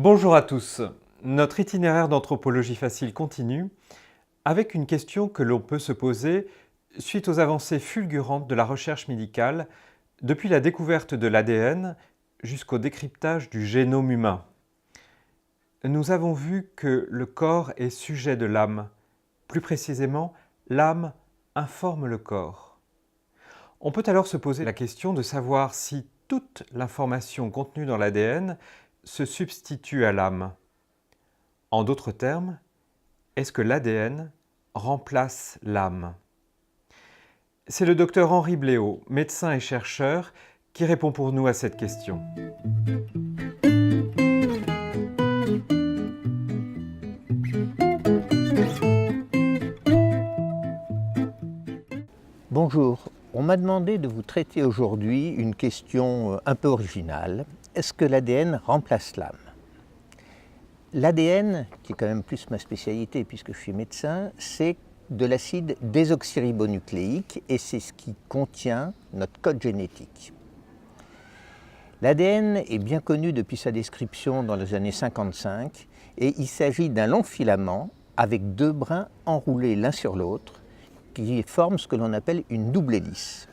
Bonjour à tous. Notre itinéraire d'anthropologie facile continue avec une question que l'on peut se poser suite aux avancées fulgurantes de la recherche médicale depuis la découverte de l'ADN jusqu'au décryptage du génome humain. Nous avons vu que le corps est sujet de l'âme. Plus précisément, l'âme informe le corps. On peut alors se poser la question de savoir si toute l'information contenue dans l'ADN se substitue à l'âme. En d'autres termes, est-ce que l'ADN remplace l'âme? C'est le docteur Henri Bléau, médecin et chercheur, qui répond pour nous à cette question. Bonjour, on m'a demandé de vous traiter aujourd'hui une question un peu originale. Est-ce que l'ADN remplace l'âme? L'ADN, qui est quand même plus ma spécialité puisque je suis médecin, c'est de l'acide désoxyribonucléique et c'est ce qui contient notre code génétique. L'ADN est bien connu depuis sa description dans les années 55 et il s'agit d'un long filament avec deux brins enroulés l'un sur l'autre qui forment ce que l'on appelle une double hélice.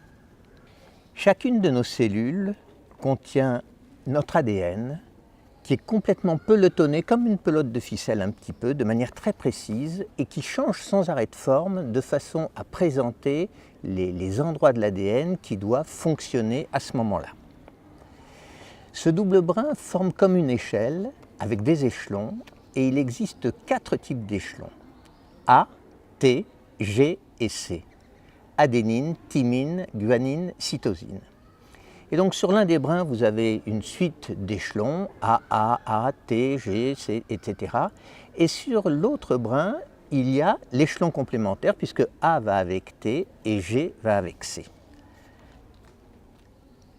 Chacune de nos cellules contient notre ADN qui est complètement pelotonné comme une pelote de ficelle un petit peu, de manière très précise et qui change sans arrêt de forme de façon à présenter les endroits de l'ADN qui doivent fonctionner à ce moment-là. Ce double brin forme comme une échelle avec des échelons et il existe 4 types d'échelons: A, T, G et C. Adénine, thymine, guanine, cytosine. Et donc sur l'un des brins, vous avez une suite d'échelons, A, T, G, C, etc. Et sur l'autre brin, il y a l'échelon complémentaire puisque A va avec T et G va avec C.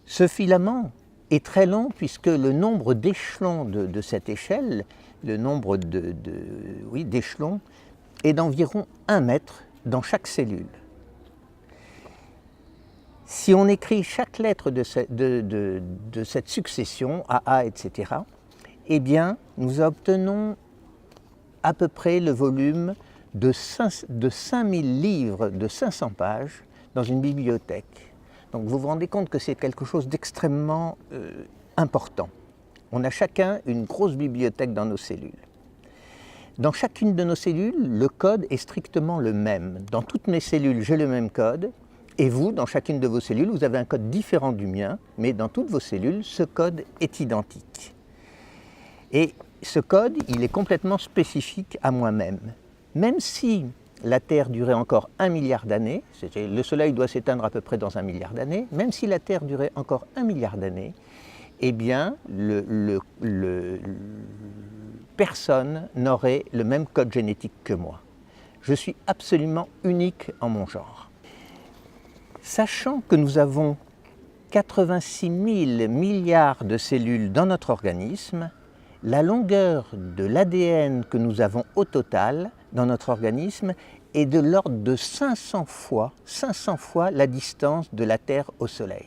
Ce filament est très long puisque le nombre d'échelons de cette échelle, le nombre d'échelons est d'environ 1 mètre dans chaque cellule. Si on écrit chaque lettre de cette succession, AA, etc., eh bien, nous obtenons à peu près le volume de 5000 livres de 500 pages dans une bibliothèque. Donc vous vous rendez compte que c'est quelque chose d'extrêmement important. On a chacun une grosse bibliothèque dans nos cellules. Dans chacune de nos cellules, le code est strictement le même. Dans toutes mes cellules, j'ai le même code. Et vous, dans chacune de vos cellules, vous avez un code différent du mien, mais dans toutes vos cellules, ce code est identique. Et ce code, il est complètement spécifique à moi-même. Même si la Terre durait encore 1 milliard d'années, le Soleil doit s'éteindre à peu près dans 1 milliard d'années, même si la Terre durait encore 1 milliard d'années, eh bien, personne n'aurait le même code génétique que moi. Je suis absolument unique en mon genre. Sachant que nous avons 86 000 milliards de cellules dans notre organisme, la longueur de l'ADN que nous avons au total dans notre organisme est de l'ordre de 500 fois la distance de la Terre au Soleil.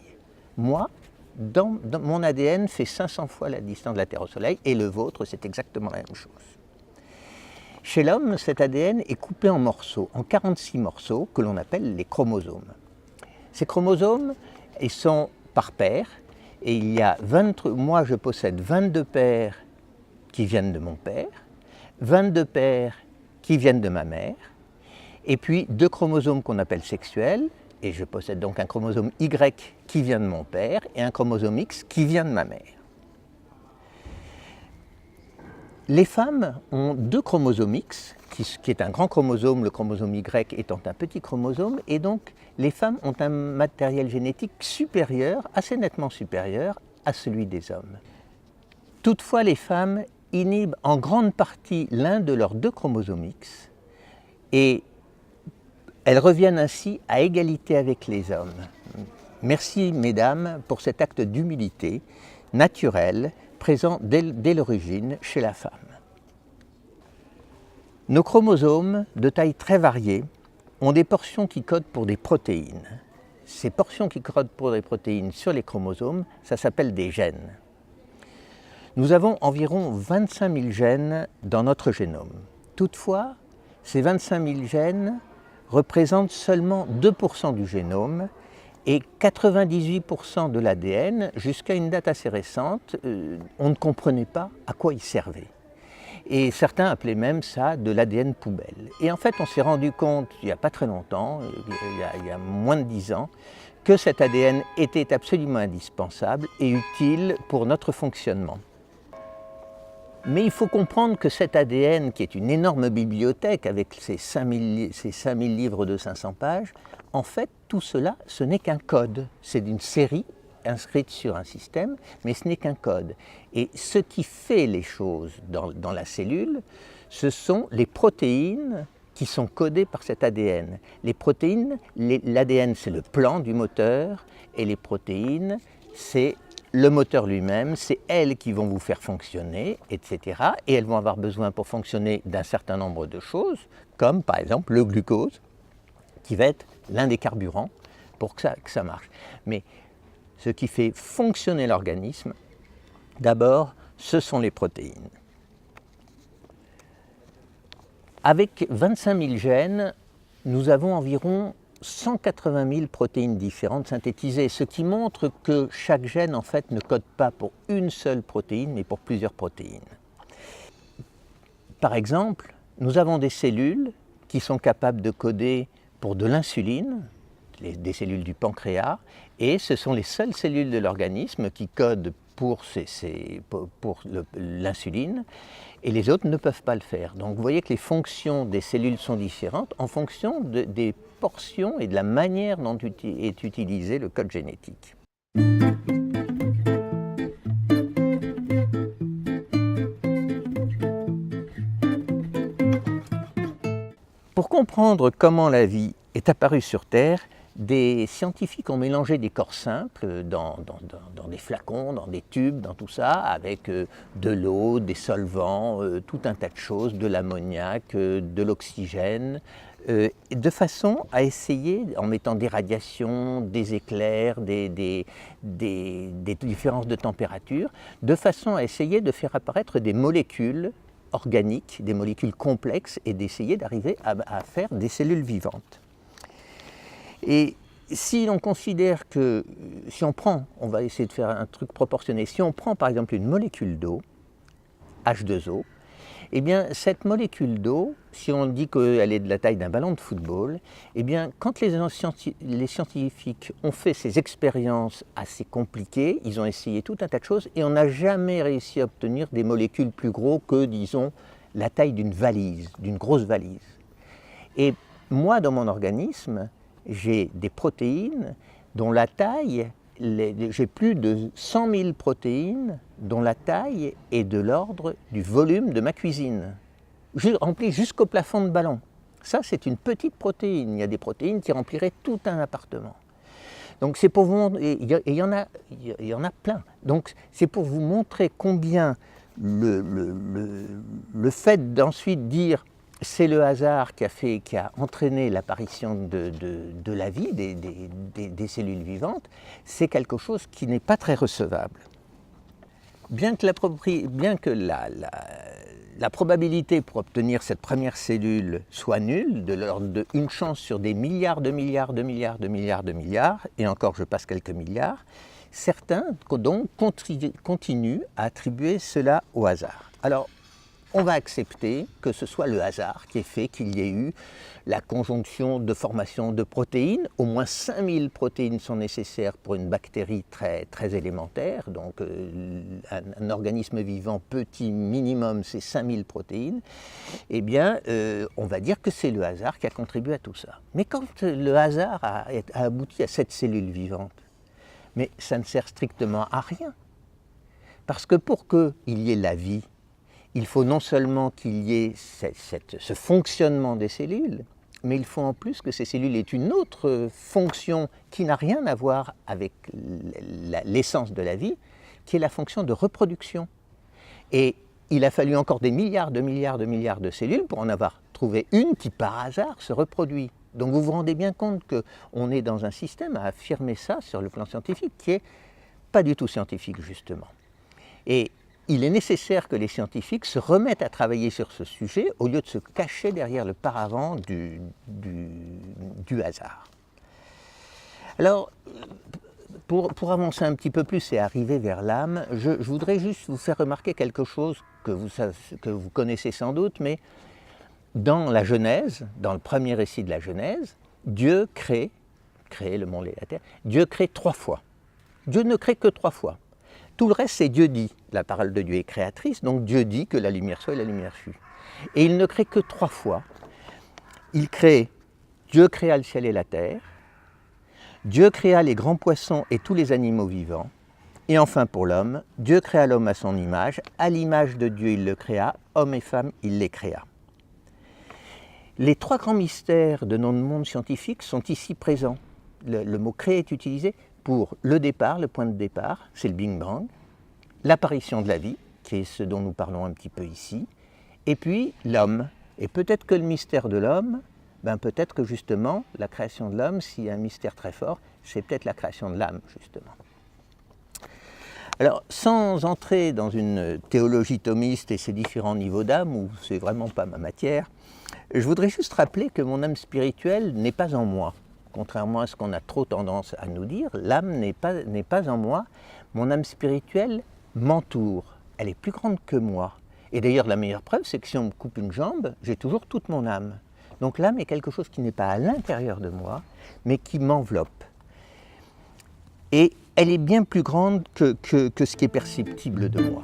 Moi, dans mon ADN fait 500 fois la distance de la Terre au Soleil et le vôtre, c'est exactement la même chose. Chez l'homme, cet ADN est coupé en morceaux, en 46 morceaux que l'on appelle les chromosomes. Ces chromosomes, ils sont par paires et il y a moi je possède 22 paires qui viennent de mon père, 22 paires qui viennent de ma mère et puis 2 chromosomes qu'on appelle sexuels et je possède donc un chromosome Y qui vient de mon père et un chromosome X qui vient de ma mère. Les femmes ont 2 chromosomes X, qui est un grand chromosome, le chromosome Y étant un petit chromosome, et donc les femmes ont un matériel génétique supérieur, assez nettement supérieur à celui des hommes. Toutefois, les femmes inhibent en grande partie l'un de leurs 2 chromosomes X, et elles reviennent ainsi à égalité avec les hommes. Merci mesdames pour cet acte d'humilité naturelle, présent dès l'origine chez la femme. Nos chromosomes, de taille très variée, ont des portions qui codent pour des protéines. Ces portions qui codent pour des protéines sur les chromosomes, ça s'appelle des gènes. Nous avons environ 25 000 gènes dans notre génome. Toutefois, ces 25 000 gènes représentent seulement 2% du génome et 98% de l'ADN. Jusqu'à une date assez récente, on ne comprenait pas à quoi ils servaient. Et certains appelaient même ça de l'ADN poubelle. Et en fait, on s'est rendu compte, il n'y a pas très longtemps, il y a moins de 10 ans, que cet ADN était absolument indispensable et utile pour notre fonctionnement. Mais il faut comprendre que cet ADN, qui est une énorme bibliothèque avec ses 5000 livres de 500 pages, en fait, tout cela, ce n'est qu'un code. C'est une série inscrite sur un système, mais ce n'est qu'un code. Et ce qui fait les choses dans la cellule, ce sont les protéines qui sont codées par cet ADN. Les protéines, l'ADN c'est le plan du moteur, et les protéines c'est le moteur lui-même, c'est elles qui vont vous faire fonctionner, etc. Et elles vont avoir besoin pour fonctionner d'un certain nombre de choses, comme par exemple le glucose, qui va être l'un des carburants pour que ça marche. Mais ce qui fait fonctionner l'organisme, d'abord, ce sont les protéines. Avec 25 000 gènes, nous avons environ 180 000 protéines différentes synthétisées, ce qui montre que chaque gène en fait ne code pas pour une seule protéine, mais pour plusieurs protéines. Par exemple, nous avons des cellules qui sont capables de coder pour de l'insuline, des cellules du pancréas, et ce sont les seules cellules de l'organisme qui codent pour l'insuline, et les autres ne peuvent pas le faire. Donc vous voyez que les fonctions des cellules sont différentes en fonction des portions et de la manière dont est utilisé le code génétique. Pour comprendre comment la vie est apparue sur Terre, des scientifiques ont mélangé des corps simples dans des flacons, dans des tubes, dans tout ça, avec de l'eau, des solvants, tout un tas de choses, de l'ammoniac, de l'oxygène, de façon à essayer, en mettant des radiations, des éclairs, des différences de température, de façon à essayer de faire apparaître des molécules organiques, des molécules complexes, et d'essayer d'arriver à faire des cellules vivantes. Et si on considère que, on va essayer de faire un truc proportionné, si on prend par exemple une molécule d'eau, H2O, eh bien cette molécule d'eau, si on dit qu'elle est de la taille d'un ballon de football, eh bien quand les scientifiques ont fait ces expériences assez compliquées, ils ont essayé tout un tas de choses et on n'a jamais réussi à obtenir des molécules plus gros que, disons, la taille d'une valise, d'une grosse valise. Et moi, dans mon organisme, j'ai des protéines dont la taille, j'ai plus de 100 000 protéines dont la taille est de l'ordre du volume de ma cuisine, remplie jusqu'au plafond de ballon. Ça, c'est une petite protéine. Il y a des protéines qui rempliraient tout un appartement. Donc c'est pour vous montrer, il y en a plein. Donc c'est pour vous montrer combien le fait d'ensuite dire c'est le hasard qui a entraîné l'apparition de la vie, des cellules vivantes, c'est quelque chose qui n'est pas très recevable. Bien que la probabilité pour obtenir cette première cellule soit nulle, de l'ordre d'une chance sur des milliards de milliards de milliards de milliards de milliards, et encore je passe quelques milliards, certains donc continuent à attribuer cela au hasard. Alors, on va accepter que ce soit le hasard qui ait fait qu'il y ait eu la conjonction de formation de protéines. Au moins 5000 protéines sont nécessaires pour une bactérie très, très élémentaire. Donc un organisme vivant petit minimum, c'est 5000 protéines. Eh bien, on va dire que c'est le hasard qui a contribué à tout ça. Mais quand le hasard a abouti à cette cellule vivante, mais ça ne sert strictement à rien. Parce que pour qu'il y ait la vie, il faut non seulement qu'il y ait ce fonctionnement des cellules, mais il faut en plus que ces cellules aient une autre fonction qui n'a rien à voir avec l'essence de la vie, qui est la fonction de reproduction. Et il a fallu encore des milliards de milliards de milliards de cellules pour en avoir trouvé une qui, par hasard, se reproduit. Donc vous vous rendez bien compte qu'on est dans un système à affirmer ça sur le plan scientifique, qui n'est pas du tout scientifique, justement. Et il est nécessaire que les scientifiques se remettent à travailler sur ce sujet au lieu de se cacher derrière le paravent du hasard. Alors, pour avancer un petit peu plus et arriver vers l'âme, je voudrais juste vous faire remarquer quelque chose que vous connaissez sans doute, mais dans la Genèse, dans le premier récit de la Genèse, Dieu crée le monde et la terre, Dieu crée 3 fois. Dieu ne crée que 3 fois. Tout le reste, c'est Dieu dit. La parole de Dieu est créatrice, donc Dieu dit que la lumière soit et la lumière fut. Et il ne crée que 3 fois. Dieu créa le ciel et la terre, Dieu créa les grands poissons et tous les animaux vivants, et enfin pour l'homme, Dieu créa l'homme à son image, à l'image de Dieu il le créa, hommes et femmes il les créa. Les 3 grands mystères de notre monde scientifique sont ici présents. Le mot créer est utilisé pour le départ, le point de départ, c'est le Big Bang, l'apparition de la vie, qui est ce dont nous parlons un petit peu ici, et puis l'homme. Et peut-être que le mystère de l'homme, peut-être que justement, la création de l'homme, s'il y a un mystère très fort, c'est peut-être la création de l'âme, justement. Alors, sans entrer dans une théologie thomiste et ses différents niveaux d'âme, où c'est vraiment pas ma matière, je voudrais juste rappeler que mon âme spirituelle n'est pas en moi. Contrairement à ce qu'on a trop tendance à nous dire, l'âme n'est pas en moi. Mon âme spirituelle m'entoure. Elle est plus grande que moi. Et d'ailleurs, la meilleure preuve, c'est que si on me coupe une jambe, j'ai toujours toute mon âme. Donc l'âme est quelque chose qui n'est pas à l'intérieur de moi, mais qui m'enveloppe. Et elle est bien plus grande que ce qui est perceptible de moi.